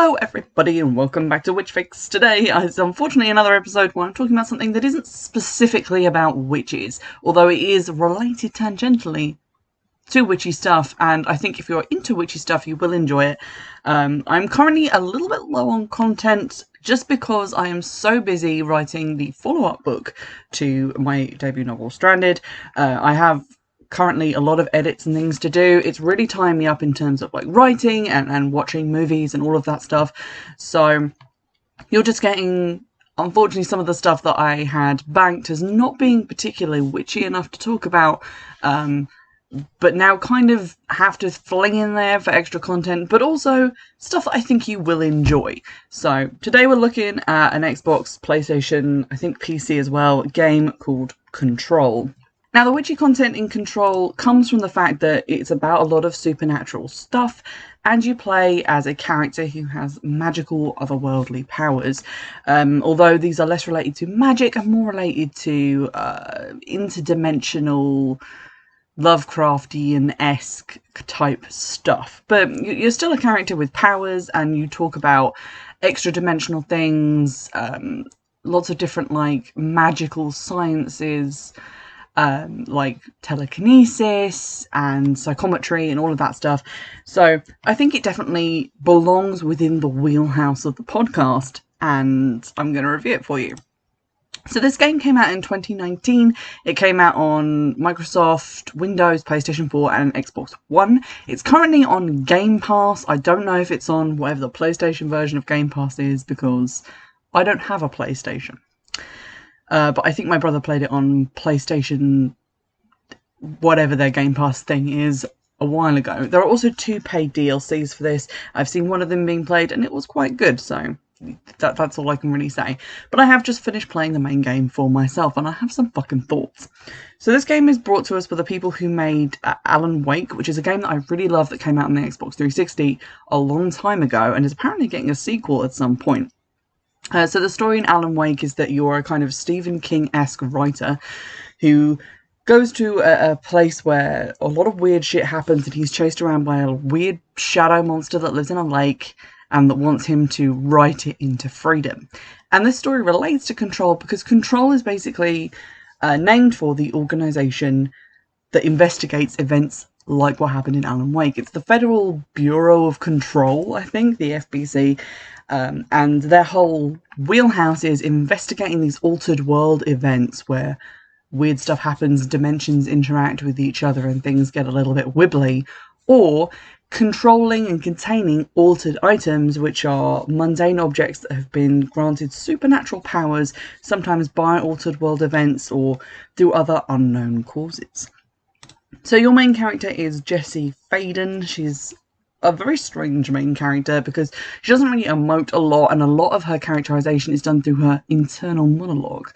Hello everybody and welcome back to Witchfix. Today is unfortunately another episode where I'm talking about something that isn't specifically about witches, although it is related tangentially to witchy stuff, and I think if you're into witchy stuff you will enjoy it. I'm currently a little bit low on content just because I am so busy writing the follow-up book to my debut novel Stranded. I have currently a lot of edits and things to do. It's really tying me up in terms of like writing and watching movies and all of that stuff. So you're just getting, unfortunately, some of the stuff that I had banked as not being particularly witchy enough to talk about, but now kind of have to fling in there for extra content, but also stuff that I think you will enjoy. So today we're looking at an Xbox, PlayStation, I think PC as well, game called Control. Now, the witchy content in Control comes from the fact that it's about a lot of supernatural stuff, and you play as a character who has magical, otherworldly powers. Although these are less related to magic and more related to interdimensional, Lovecraftian-esque type stuff. But you're still a character with powers, and you talk about extra-dimensional things, lots of different, like, magical sciences, like telekinesis and psychometry and all of that stuff. So I think it definitely belongs within the wheelhouse of the podcast, and I'm going to review it for you. So this game came out in 2019. It came out on Microsoft, Windows, PlayStation 4 and Xbox One. It's currently on Game Pass. I don't know if it's on whatever the PlayStation version of Game Pass is because I don't have a PlayStation. But I think my brother played it on PlayStation, whatever their Game Pass thing is, a while ago. There are also 2 paid DLCs for this. I've seen one of them being played and it was quite good, so that's all I can really say. But I have just finished playing the main game for myself and I have some fucking thoughts. So this game is brought to us by the people who made Alan Wake, which is a game that I really love that came out on the Xbox 360 a long time ago and is apparently getting a sequel at some point. So the story in Alan Wake is that you're a kind of Stephen King-esque writer who goes to a place where a lot of weird shit happens and he's chased around by a weird shadow monster that lives in a lake and that wants him to write it into freedom. And this story relates to Control because Control is basically named for the organisation that investigates events like what happened in Alan Wake. It's the Federal Bureau of Control, I think, the FBC. And their whole wheelhouse is investigating these altered world events where weird stuff happens, dimensions interact with each other and things get a little bit wibbly, or controlling and containing altered items, which are mundane objects that have been granted supernatural powers, sometimes by altered world events or through other unknown causes. So your main character is Jessie Faden. She's a very strange main character because she doesn't really emote a lot, and a lot of her characterization is done through her internal monologue.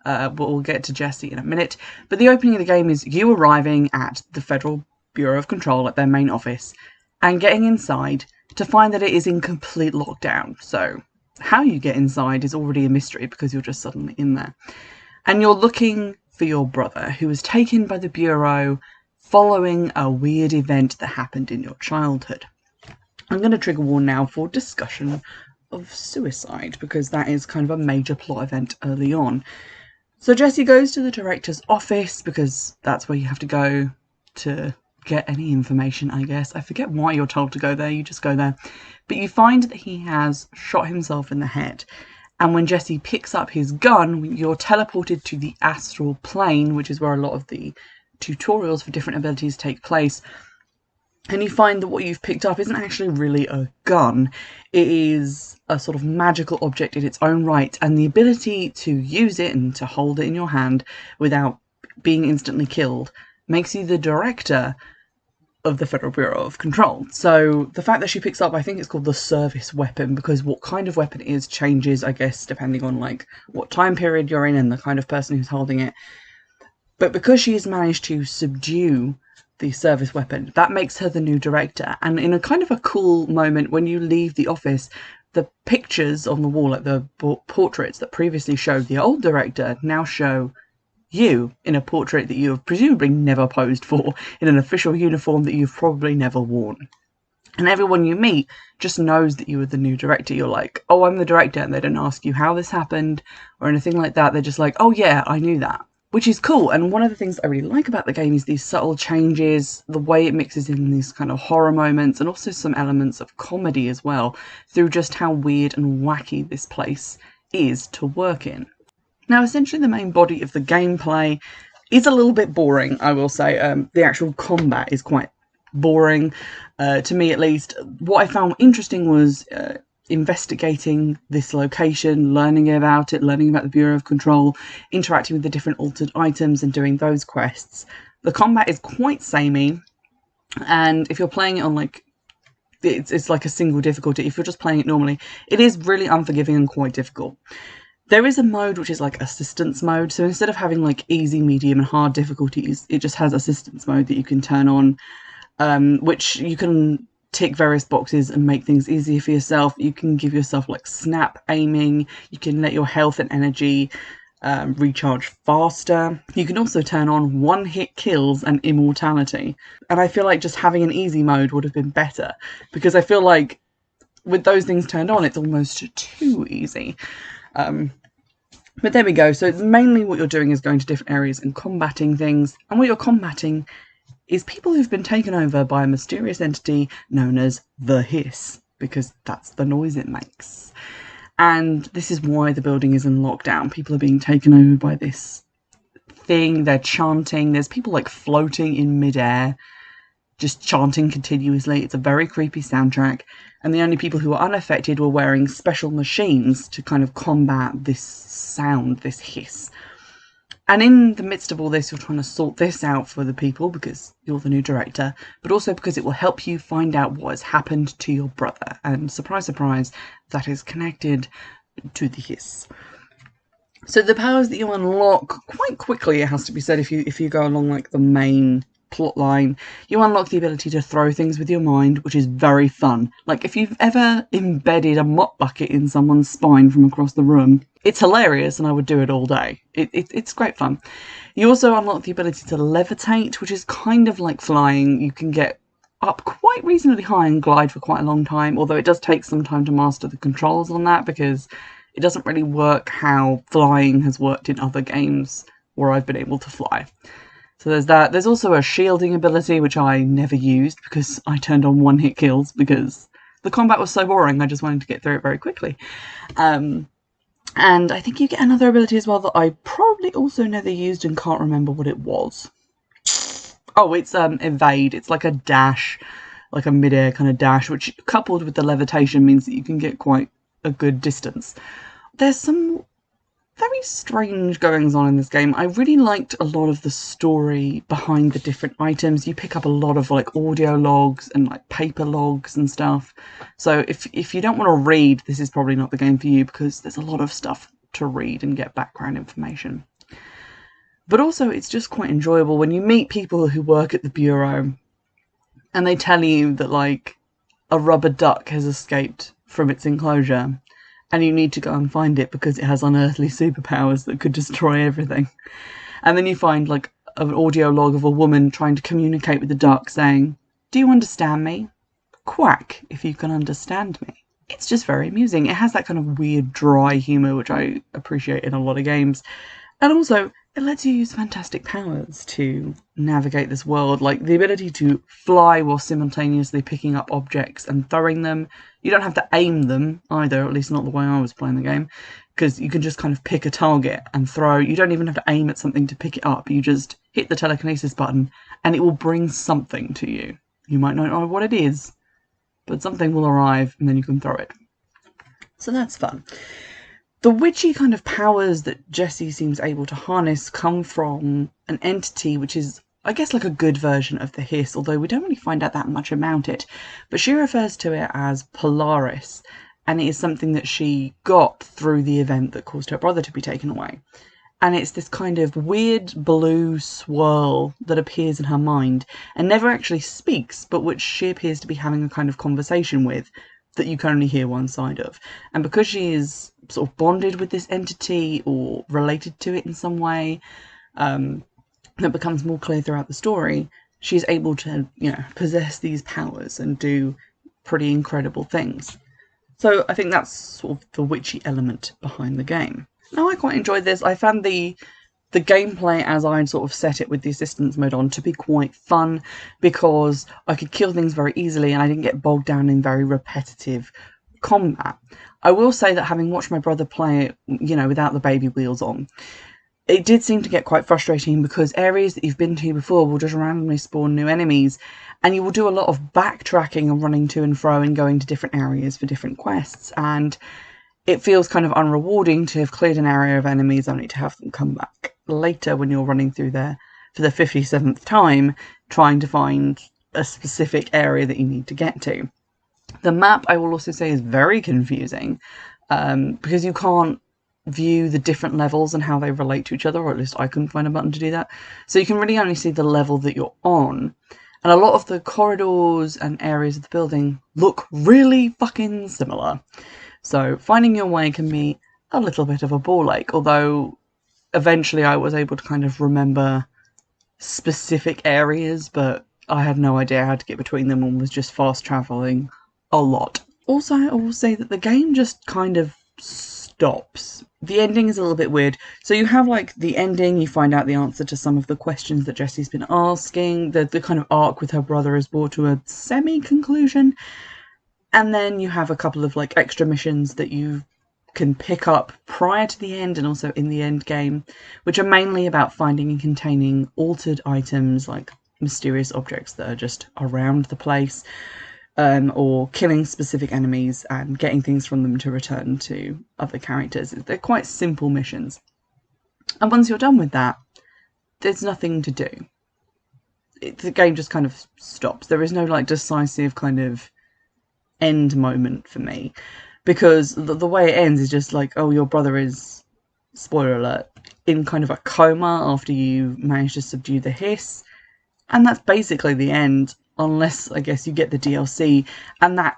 But we'll get to Jessie in a minute. But the opening of the game is you arriving at the Federal Bureau of Control at their main office and getting inside to find that it is in complete lockdown. So how you get inside is already a mystery because you're just suddenly in there. And you're looking for your brother who was taken by the Bureau following a weird event that happened in your childhood. I'm going to trigger warn now for discussion of suicide because that is kind of a major plot event early on. So Jessie goes to the director's office because that's where you have to go to get any information, I guess. I forget why you're told to go there, you just go there. But you find that he has shot himself in the head. And when Jessie picks up his gun, you're teleported to the astral plane, which is where a lot of the tutorials for different abilities take place, and you find that what you've picked up isn't actually really a gun. It is a sort of magical object in its own right, and the ability to use it and to hold it in your hand without being instantly killed makes you the director of the Federal Bureau of Control. So the fact that she picks up, I think it's called the service weapon, because what kind of weapon it is changes, I guess, depending on like what time period you're in and the kind of person who's holding it. But because she has managed to subdue the service weapon, that makes her the new director. And in a kind of a cool moment, when you leave the office, the pictures on the wall, like the portraits that previously showed the old director, now show you in a portrait that you have presumably never posed for, in an official uniform that you've probably never worn. And everyone you meet just knows that you are the new director. You're like, oh, I'm the director, and they don't ask you how this happened or anything like that. They're just like, oh yeah, I knew that. Which is cool. And one of the things I really like about the game is these subtle changes, the way it mixes in these kind of horror moments, and also some elements of comedy as well, through just how weird and wacky this place is to work in. Now, essentially the main body of the gameplay is a little bit boring, I will say. The actual combat is quite boring, to me at least. What I found interesting was investigating this location, learning about it, learning about the Bureau of Control, interacting with the different altered items and doing those quests. The combat is quite samey, and if you're playing it on like it's like a single difficulty, if you're just playing it normally, it is really unforgiving and quite difficult. There is a mode which is like assistance mode, so instead of having like easy, medium and hard difficulties, it just has assistance mode that you can turn on, which you can tick various boxes and make things easier for yourself. You can give yourself like snap aiming, you can let your health and energy recharge faster. You can also turn on one-hit kills and immortality. And I feel like just having an easy mode would have been better, because I feel like with those things turned on, it's almost too easy. But there we go. So mainly what you're doing is going to different areas and combating things. And what you're combating is people who've been taken over by a mysterious entity known as the Hiss, because that's the noise it makes. And this is why the building is in lockdown. People are being taken over by this thing. They're chanting. There's people like floating in midair, just chanting continuously. It's a very creepy soundtrack. And the only people who are unaffected were wearing special machines to kind of combat this sound, this hiss. And in the midst of all this, you're trying to sort this out for the people because you're the new director, but also because it will help you find out what has happened to your brother. And surprise, surprise, that is connected to the hiss. So the powers that you unlock quite quickly, it has to be said, if you go along like the main plot line, you unlock the ability to throw things with your mind, which is very fun. Like if you've ever embedded a mop bucket in someone's spine from across the room, it's hilarious and I would do it all day. It's great fun. You also unlock the ability to levitate, which is kind of like flying. You can get up quite reasonably high and glide for quite a long time, although it does take some time to master the controls on that because it doesn't really work how flying has worked in other games where I've been able to fly. So there's that. There's also a shielding ability, which I never used because I turned on one-hit kills because the combat was so boring. I just wanted to get through it very quickly. And I think you get another ability as well that I probably also never used and can't remember what it was. Oh, it's evade. It's like a dash, like a mid-air kind of dash, which coupled with the levitation means that you can get quite a good distance. There's some very strange goings on in this game. I really liked a lot of the story behind the different items. You pick up a lot of like audio logs and like paper logs and stuff. So if you don't want to read, this is probably not the game for you because there's a lot of stuff to read and get background information. But also it's just quite enjoyable when you meet people who work at the Bureau and they tell you that like a rubber duck has escaped from its enclosure and you need to go and find it because it has unearthly superpowers that could destroy everything. And then you find like an audio log of a woman trying to communicate with the duck saying, "Do you understand me? Quack if you can understand me." It's just very amusing. It has that kind of weird dry humour which I appreciate in a lot of games. And also it lets you use fantastic powers to navigate this world, like the ability to fly while simultaneously picking up objects and throwing them. You don't have to aim them either, or at least not the way I was playing the game, because you can just kind of pick a target and throw. You don't even have to aim at something to pick it up. You just hit the telekinesis button and it will bring something to you. You might not know what it is, but something will arrive and then you can throw it. So that's fun. The witchy kind of powers that Jessie seems able to harness come from an entity which is, I guess, like a good version of the Hiss, although we don't really find out that much about it. But she refers to it as Polaris, and it is something that she got through the event that caused her brother to be taken away. And it's this kind of weird blue swirl that appears in her mind and never actually speaks, but which she appears to be having a kind of conversation with that you can only hear one side of. And because she is sort of bonded with this entity or related to it in some way, that becomes more clear throughout the story, she's able to, possess these powers and do pretty incredible things. So I think that's sort of the witchy element behind the game. Now, I quite enjoyed this. I found the gameplay as I'd sort of set it with the assistance mode on to be quite fun, because I could kill things very easily and I didn't get bogged down in very repetitive combat. I will say that having watched my brother play it, you know, without the baby wheels on, it did seem to get quite frustrating, because areas that you've been to before will just randomly spawn new enemies, and you will do a lot of backtracking and running to and fro and going to different areas for different quests, and it feels kind of unrewarding to have cleared an area of enemies only to have them come back later when you're running through there for the 57th time, trying to find a specific area that you need to get to. The map, I will also say, is very confusing, because you can't view the different levels and how they relate to each other, or at least I couldn't find a button to do that. So you can really only see the level that you're on. And a lot of the corridors and areas of the building look really fucking similar. So finding your way can be a little bit of a ball ache, although eventually I was able to kind of remember specific areas, but I had no idea how to get between them and was just fast travelling a lot. Also, I will say that the game just kind of stops. The ending is a little bit weird. So you have like the ending, you find out the answer to some of the questions that Jessie's been asking, the kind of arc with her brother is brought to a semi-conclusion, and then you have a couple of like extra missions that you can pick up prior to the end and also in the end game, which are mainly about finding and containing altered items, like mysterious objects that are just around the place, or killing specific enemies and getting things from them to return to other characters. They're quite simple missions. And once you're done with that, there's nothing to do. The game just kind of stops. There is no like decisive kind of end moment for me, because the way it ends is just like, oh, your brother is, spoiler alert, in kind of a coma after you manage to subdue the hiss, and that's basically the end, unless I guess you get the DLC, and that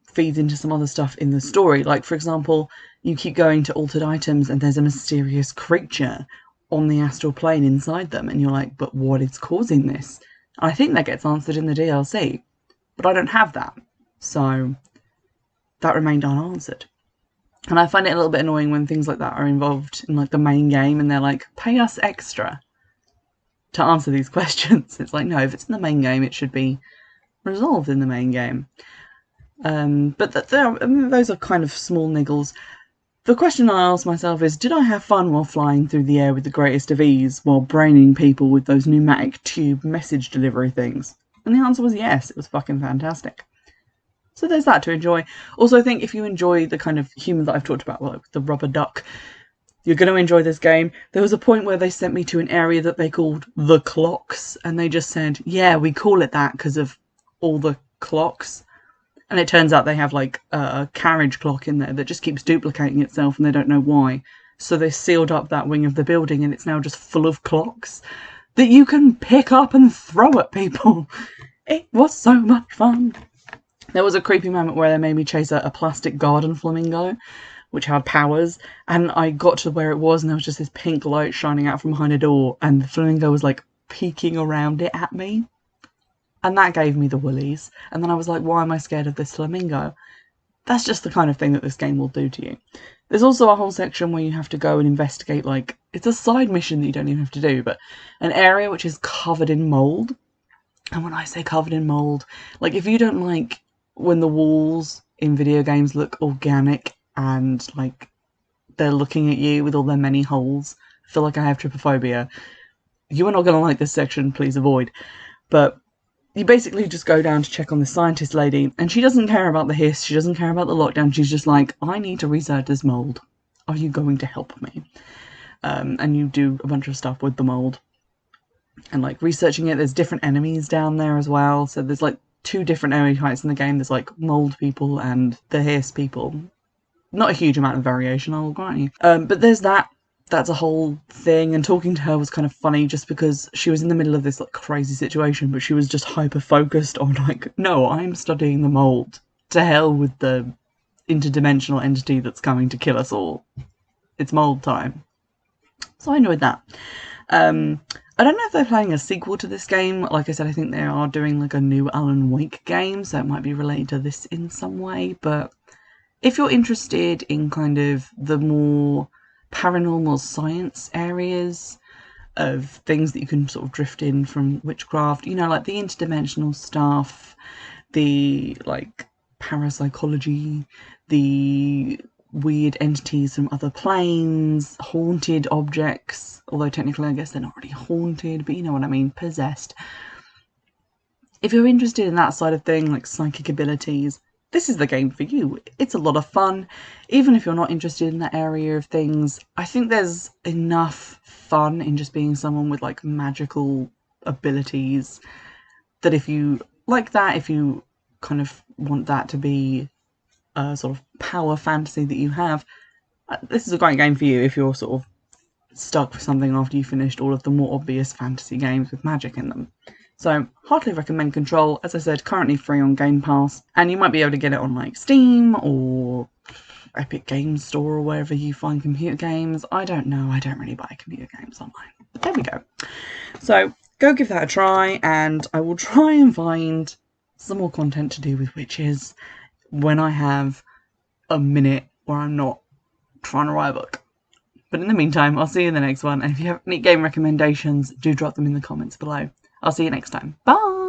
feeds into some other stuff in the story. Like, for example, you keep going to altered items and there's a mysterious creature on the astral plane inside them, and you're like, but what is causing this? I think that gets answered in the DLC, but I don't have that. So that remained unanswered. And I find it a little bit annoying when things like that are involved in like the main game and they're like, pay us extra to answer these questions. It's like, no, if it's in the main game, it should be resolved in the main game. But those are kind of small niggles. The question I ask myself is, did I have fun while flying through the air with the greatest of ease while braining people with those pneumatic tube message delivery things? And the answer was yes, it was fucking fantastic. So there's that to enjoy. Also, I think if you enjoy the kind of humour that I've talked about, like the rubber duck, you're going to enjoy this game. There was a point where they sent me to an area that they called the clocks, and they just said, yeah, we call it that because of all the clocks. And it turns out they have like a carriage clock in there that just keeps duplicating itself and they don't know why. So they sealed up that wing of the building and it's now just full of clocks that you can pick up and throw at people. It was so much fun. There was a creepy moment where they made me chase a plastic garden flamingo, which had powers, and I got to where it was and there was just this pink light shining out from behind a door, and the flamingo was like peeking around it at me. And that gave me the woolies. And then I was like, why am I scared of this flamingo? That's just the kind of thing that this game will do to you. There's also a whole section where you have to go and investigate, like, it's a side mission that you don't even have to do, but an area which is covered in mould. And when I say covered in mould, like, if you don't like when the walls in video games look organic and like they're looking at you with all their many holes, I feel like I have trypophobia, you are not going to like this section, please avoid. But you basically just go down to check on the scientist lady, and she doesn't care about the hiss, she doesn't care about the lockdown, she's just like, I need to research this mould. Are you going to help me? And you do a bunch of stuff with the mould. And like researching it, there's different enemies down there as well. So there's like 2 different enemy types in the game. There's like mould people and the hiss people. Not a huge amount of variation, I will grant you. But there's that. That's a whole thing, and talking to her was kind of funny just because she was in the middle of this like crazy situation, but she was just hyper focused on like, no, I'm studying the mould. To hell with the interdimensional entity that's coming to kill us all. It's mould time. So I enjoyed that. I don't know if they're planning a sequel to this game. Like I said, I think they are doing like a new Alan Wake game, so it might be related to this in some way. But if you're interested in kind of the more paranormal science areas of things that you can sort of drift in from witchcraft, you know, like the interdimensional stuff, the like parapsychology, the weird entities from other planes, haunted objects, although technically I guess they're not really haunted, but you know what I mean, possessed. If you're interested in that side of thing, like psychic abilities, this is the game for you. It's a lot of fun. Even if you're not interested in that area of things, I think there's enough fun in just being someone with like magical abilities that if you like that, if you kind of want that to be a sort of power fantasy that you have, this is a great game for you if you're sort of stuck for something after you finished all of the more obvious fantasy games with magic in them. So, heartily recommend Control. As I said, currently free on Game Pass, and you might be able to get it on like Steam or Epic Games Store or wherever you find computer games. I don't know, I don't really buy computer games online. But there we go. So, go give that a try, and I will try and find some more content to do with witches when I have a minute where I'm not trying to write a book. But in the meantime, I'll see you in the next one, and if you have any game recommendations, do drop them in the comments below. I'll see you next time. Bye!